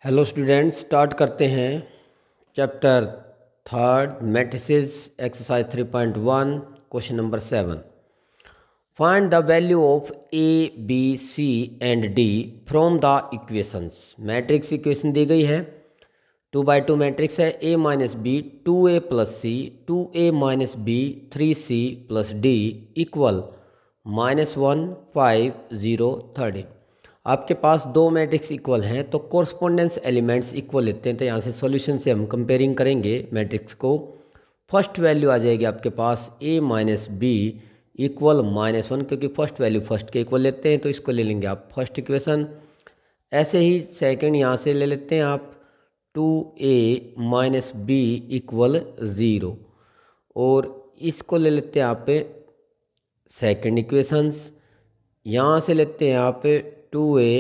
Hello students, start करते हैं chapter third matrices exercise 3.1 question number 7। Find the value of A B C and D from the equations. Matrix equation दी गई है, 2x2 matrix है। A minus B 2a plus C 2a minus B 3c plus D equal -1 5 0 13। आपके पास दो matrix equal हैं तो correspondence elements equal लेते हैं। तो यहाँ से सॉल्यूशन से हम कंपेयरिंग करेंगे मैट्रिक्स को। फर्स्ट वैल्यू आ जाएगी आपके पास a माइनस बी इक्वल -1, क्योंकि फर्स्ट वैल्यू फर्स्ट के इक्वल लेते हैं तो इसको ले लेंगे आप फर्स्ट इक्वेशन। ऐसे ही सेकंड यहाँ से ले लेते हैं आप 2a माइनस बी इक्वल 0, और इसको ले लेते हैं आप सेकंड इक्वेशंस। यहाँ से लेते हैं आप 2a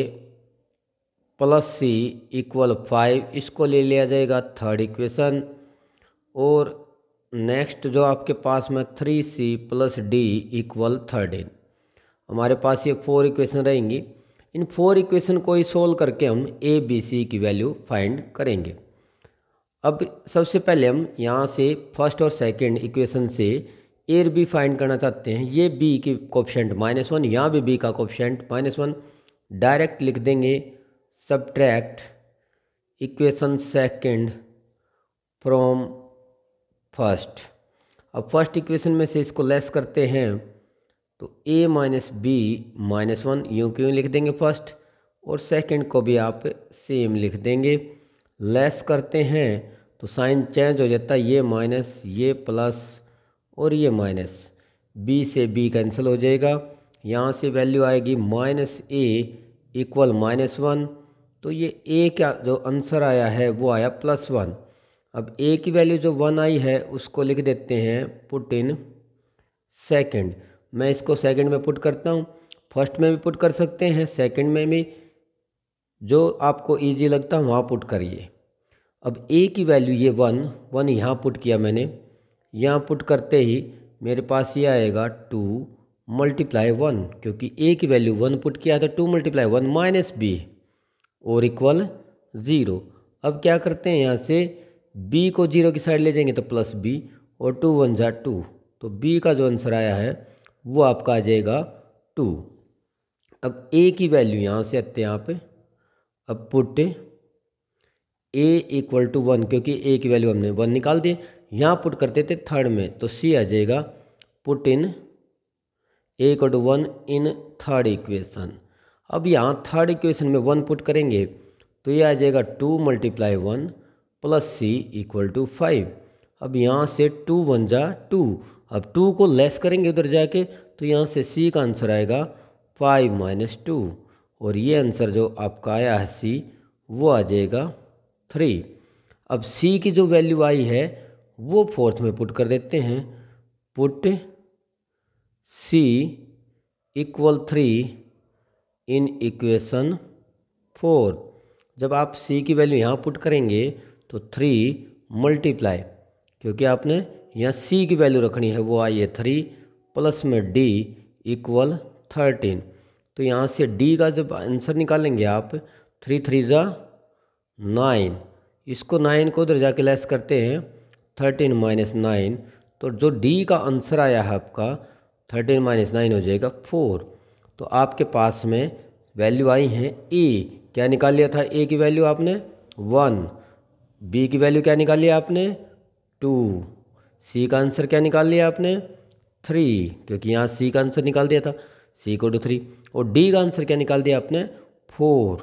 प्लस सी इक्वल 5, इसको ले लिया जाएगा थर्ड इक्वेशन। और नेक्स्ट जो आपके पास में 3c प्लस डी इक्वल 13। हमारे पास ये 4 इक्वेशन रहेंगी। इन 4 इक्वेशन को ही सोल्व करके हम ए बी सी की वैल्यू फाइंड करेंगे। अब सबसे पहले हम यहाँ से फर्स्ट और सेकंड इक्वेशन से ए और बी फाइंड करना चाहते हैं। ये बी की कोफिशिएंट -1, यहाँ भी बी का कोफिशिएंट -1। डायरेक्ट लिख देंगे subtract equation second from first. अब फर्स्ट इक्वेशन में से इसको लेस करते हैं तो a माइनस बी -1 यूँ क्यों लिख देंगे फर्स्ट, और सेकंड को भी आप सेम लिख देंगे। लेस करते हैं तो साइन चेंज हो जाता है, ये माइनस ये प्लस और ये माइनस, b से b कैंसिल हो जाएगा। यहाँ से वैल्यू आएगी -a इक्वल -1। तो ये a का जो आंसर आया है वो आया +1। अब a की वैल्यू जो 1 आई है उसको लिख देते हैं पुट इन सेकंड। मैं इसको सेकंड में पुट करता हूँ, फर्स्ट में भी पुट कर सकते हैं, सेकंड में भी, जो आपको इजी लगता है वहाँ पुट करिए। अब a की वैल्यू ये 1 यहाँ पुट किया मैंने। यहाँ पुट करते ही मेरे पास ये आएगा 2 × 1, क्योंकि a की वैल्यू 1 पुट किया तो 2 × 1 माइनस b और इक्वल 0। अब क्या करते हैं, यहाँ से b को 0 की साइड ले जाएंगे तो प्लस b, और 2 1 जा 2, तो b का जो आंसर आया है वो आपका आ जाएगा 2। अब a की वैल्यू यहाँ से आते हैं आप, अब पुट a इक्वल टू 1, क्योंकि a की वैल्यू हमने 1 निकाल दी। यहाँ पुट करते थे थर्ड में तो c आ जाएगा put in a equal to 1 इन थर्ड इक्वेशन। अब यहाँ थर्ड इक्वेशन में 1 पुट करेंगे तो ये आ जाएगा 2 × 1 प्लस c इक्वल टू 5। अब यहाँ से 2 1 जा 2, अब 2 को लेस करेंगे उधर जाके तो यहाँ से c का आंसर आएगा 5 - 2, और ये आंसर जो आपका आया है c वो आ जाएगा 3। अब c की जो वैल्यू आई है वो फोर्थ में पुट कर देते हैं, put c equal 3 in equation 4। जब आप c की वैल्यू यहाँ पुट करेंगे तो 3 मल्टीप्लाई, क्योंकि आपने यहाँ c की वैल्यू रखनी है वो आई है 3, प्लस में d इक्वल 13। तो यहाँ से d का जब आंसर निकालेंगे आप 3 3 जा 9, इसको 9 को उधर जाके लेस करते हैं 13 - 9, तो जो d का आंसर आया है आपका 13 - 9 हो जाएगा 4। तो आपके पास में वैल्यू आई हैं a, क्या निकाल लिया था a की वैल्यू आपने 1, b की वैल्यू क्या निकाल लिया आपने 2, c का आंसर क्या निकाल लिया आपने 3, क्योंकि यहाँ c का आंसर निकाल दिया था c को 3, और d का आंसर क्या निकाल दिया आपने 4।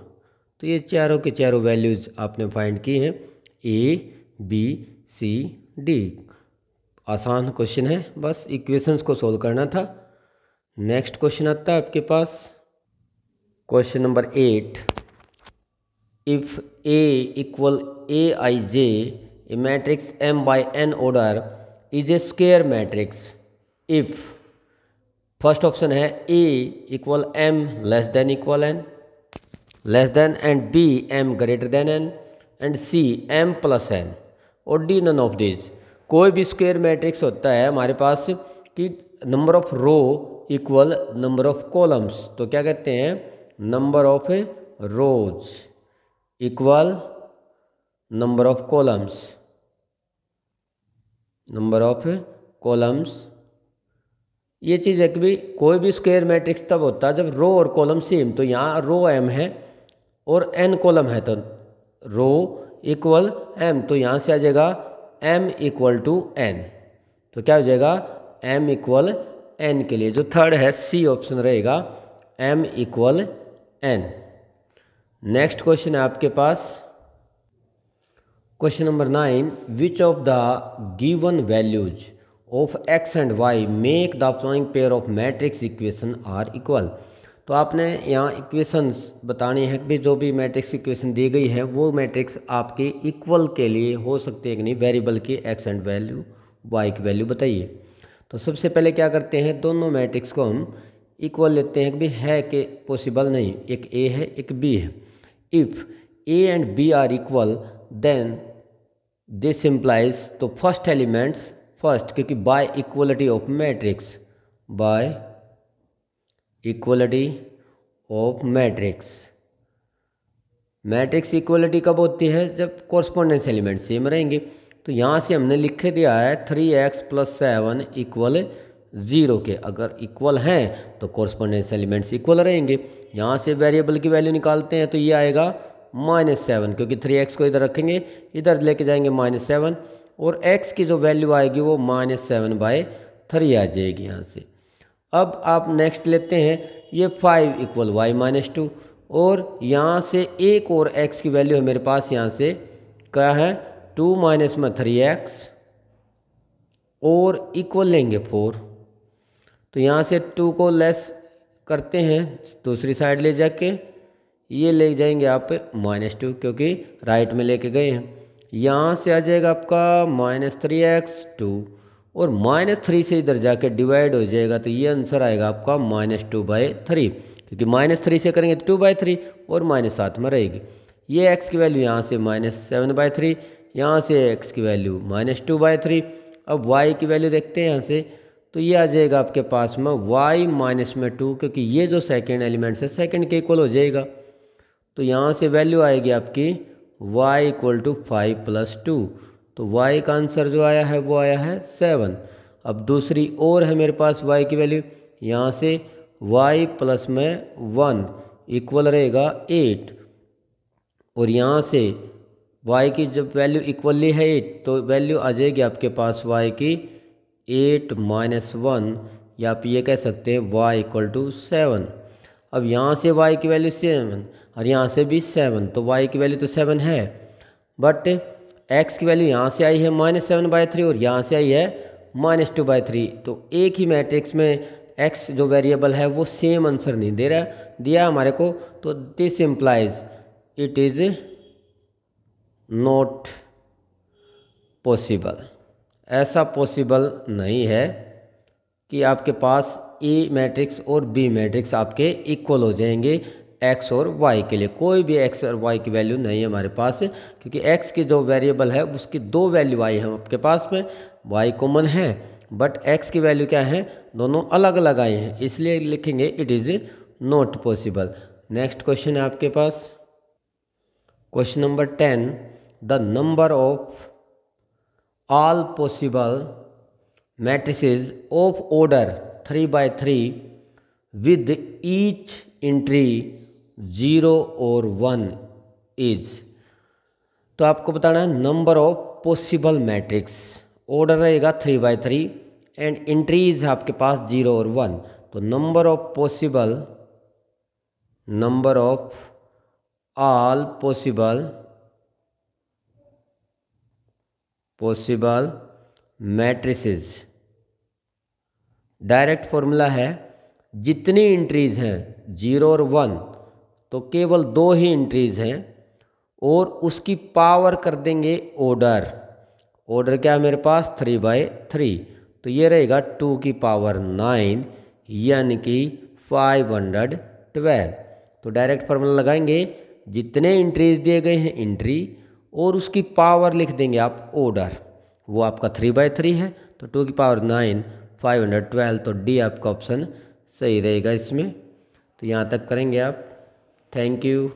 तो ये चारों के चारों वैल्यूज आपने फाइंड की हैं a b c d। आसान क्वेश्चन है, बस इक्वेशंस को सोल्व करना था। नेक्स्ट क्वेश्चन आता है आपके पास, question number 8। If a equal aij a matrix m by n order is a square matrix if, first option है a equal m less than equal n less than, and b m greater than n, and c m plus n, और d none of this. कोई भी square matrix होता है हमारे पास कि number of row equal number of columns, तो क्या कहते हैं number of rose equal number of columns. ये चीज़ है कि भाई कोई भी स्क्वायर मैट्रिक्स तब होता है जब रो और कॉलम सेम। तो यहाँ रो m है और n कॉलम है, तो रो इक्वल m, तो यहाँ से आ जाएगा m इक्वल टू n। तो क्या हो जाएगा m इक्वल n के लिए जो थर्ड है सी ऑप्शन रहेगा, m equal n। Next question है आपके पास question number 9, which of the given values of x and y make the following pair of matrix equation are equal. तो आपने यहाँ इक्वेशंस बतानी है कि जो भी मैट्रिक्स इक्वेशन दी गई है वो मैट्रिक्स आपके इक्वल के लिए हो सकते हैं कि नहीं, वेरिएबल की x एंड वैल्यू y की वैल्यू बताइए। तो सबसे पहले क्या करते हैं, दोनों मैट्रिक्स को हम इक्वल लेते हैं कि भाई है कि पॉसिबल नहीं, एक a है एक b है। If a and b are equal then this implies, तो फर्स्ट एलिमेंट्स फर्स्ट, क्योंकि by equality of matrix, by equality of matrix. Matrix equality कब होती है, जब कॉरस्पॉन्डेंस एलिमेंट सेम रहेंगे। तो यहाँ से हमने लिख दिया है 3x + 7 इक्वल 0 के, अगर इक्वल हैं तो कॉरस्पॉन्डेंस एलिमेंट्स इक्वल रहेंगे। यहाँ से वेरिएबल की वैल्यू निकालते हैं तो ये आएगा -7, क्योंकि 3x को इधर रखेंगे, इधर लेके जाएंगे -7, और x की जो वैल्यू आएगी वो -7/3 आ जाएगी यहाँ से। अब आप नेक्स्ट लेते हैं ये 5 इक्वल y - 2, और यहाँ से एक और x की वैल्यू है मेरे पास, यहाँ से क्या है 2 - 3x और इक्वल लेंगे 4। तो यहाँ से 2 को लेस करते हैं, दूसरी साइड ले जाके ये ले जाएंगे आप -2, क्योंकि राइट में लेके गए हैं। यहाँ से आ जाएगा आपका -3x 2, और -3 से इधर जाके डिवाइड हो जाएगा, तो ये आंसर आएगा आपका -2/3, क्योंकि -3 से करेंगे तो 2/3 और -7 में रहेगी। ये x की वैल्यू यहाँ से -7/3, यहाँ से x की वैल्यू -2/3। अब y की वैल्यू देखते हैं यहाँ से, तो ये आ जाएगा आपके पास में y - 2, क्योंकि ये जो सेकेंड एलिमेंट्स है सेकेंड के इक्वल हो जाएगा। तो यहाँ से वैल्यू आएगी आपकी y = 5 + 2, तो y का आंसर जो आया है वो आया है 7। अब दूसरी और है मेरे पास y की वैल्यू, यहाँ से y + 1 इक्वल रहेगा 8, और यहाँ से y की जब वैल्यू इक्वली है 8, तो वैल्यू आ जाएगी आपके पास y की 8 - 1, या आप ये कह सकते हैं y = 7। अब यहाँ से y की वैल्यू 7 और यहाँ से भी 7, तो y की वैल्यू तो 7 है, बट x की वैल्यू यहाँ से आई है -7/3 और यहाँ से आई है -2/3। तो एक ही मैट्रिक्स में x जो वेरिएबल है वो सेम आंसर नहीं दे रहा, दिया हमारे को, तो this implies it is not possible. ऐसा पॉसिबल नहीं है कि आपके पास ए मैट्रिक्स और बी मैट्रिक्स आपके इक्वल हो जाएंगे x और y के लिए। कोई भी x और y की वैल्यू नहीं है हमारे पास, क्योंकि x की जो वेरिएबल है उसकी 2 वैल्यू आई है आपके पास में, y कॉमन है, बट x की वैल्यू क्या है, दोनों अलग अलग आई हैं, इसलिए लिखेंगे it is not possible. Next question है आपके पास question number 10, the number of all possible matrices of order 3/3 with each entry 0 और 1 इज। तो आपको बताना है number of possible matrix, order रहेगा 3/3 एंड एंट्रीज है आपके पास 0 और 1। तो number of all possible matrices, direct formula है जितनी एंट्रीज हैं 0 और 1, तो केवल 2 ही एंट्रीज हैं, और उसकी पावर कर देंगे ऑर्डर। ऑर्डर क्या है मेरे पास 3/3, तो ये रहेगा 2 की पावर 9 यानी कि 512। तो डायरेक्ट फार्मूला लगाएंगे, जितने एंट्रीज दिए गए हैं एंट्री, और उसकी पावर लिख देंगे आप ऑर्डर, वो आपका 3/3 है, तो 2 की पावर 9 512, तो डी आपका ऑप्शन सही रहेगा इसमें। तो यहाँ तक करेंगे आप। Thank you.